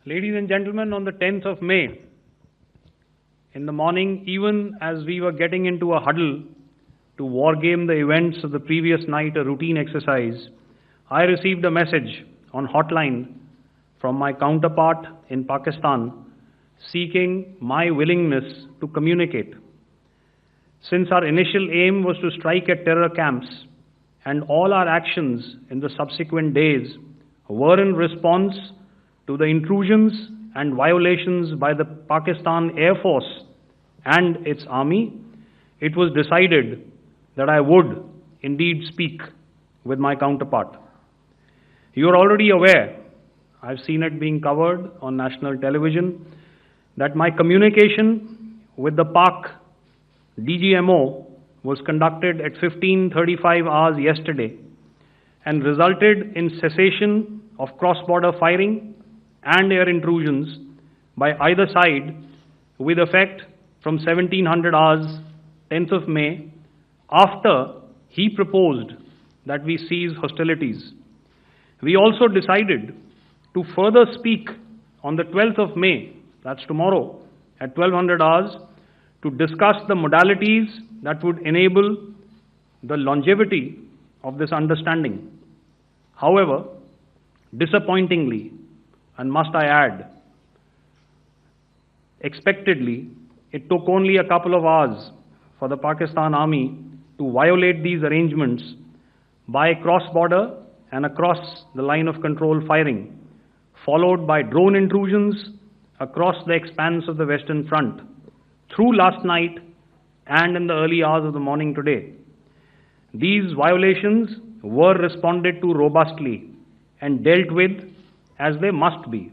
Ladies and gentlemen, on the 10th of May, in the morning, even as we were getting into a huddle to wargame the events of the previous night, a routine exercise, I received a message on hotline from my counterpart in Pakistan seeking my willingness to communicate. Since our initial aim was to strike at terror camps, and all our actions in the subsequent days were in response to the intrusions and violations by the Pakistan Air Force and its army, it was decided that I would indeed speak with my counterpart. You are already aware, I've seen it being covered on national television, that my communication with the Pak DGMO was conducted at 15:35 hours yesterday and resulted in cessation of cross-border firing and air intrusions by either side with effect from 1700 hours, 10th of May, after he proposed that we cease hostilities. We also decided to further speak on the 12th of May, that's tomorrow, at 1200 hours, to discuss the modalities that would enable the longevity of this understanding. However, disappointingly, and must I add, expectedly, it took only a couple of hours for the Pakistan Army to violate these arrangements by cross-border and across the line of control firing, followed by drone intrusions across the expanse of the Western Front, through last night and in the early hours of the morning today. These violations were responded to robustly and dealt with as they must be.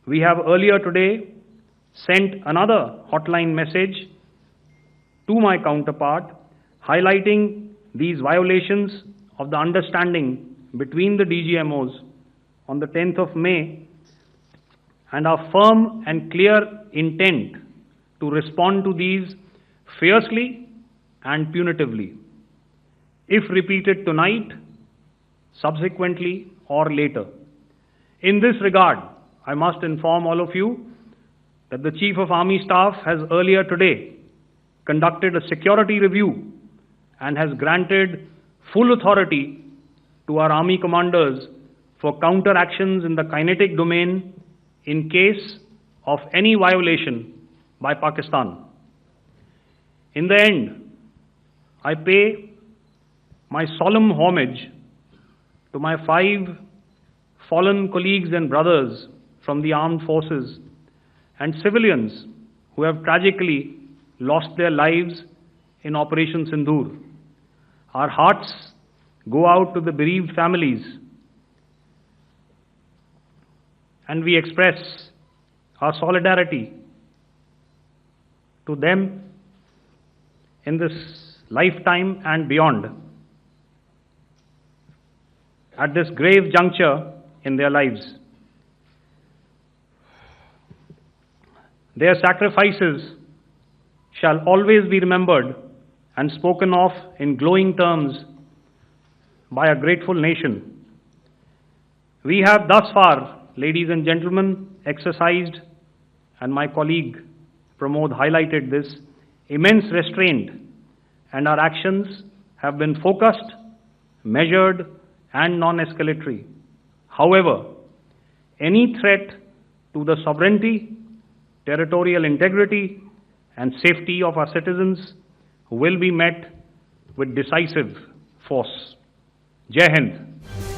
We have earlier today sent another hotline message to my counterpart highlighting these violations of the understanding between the DGMOs on the 10th of May and our firm and clear intent to respond to these fiercely and punitively, if repeated tonight, subsequently, or later. In this regard, I must inform all of you that the Chief of Army Staff has earlier today conducted a security review and has granted full authority to our Army commanders for counter-actions in the kinetic domain in case of any violation by Pakistan. In the end, I pay my solemn homage to my 5 fallen colleagues and brothers from the armed forces and civilians who have tragically lost their lives in Operation Sindoor. Our hearts go out to the bereaved families, and we express our solidarity to them in this lifetime and beyond, at this grave juncture in their lives. Their sacrifices shall always be remembered and spoken of in glowing terms by a grateful nation. We have thus far, ladies and gentlemen, exercised, and my colleague Pramod highlighted this, immense restraint, and our actions have been focused, measured, and non-escalatory. However, any threat to the sovereignty, territorial integrity, and safety of our citizens will be met with decisive force. Jai Hind.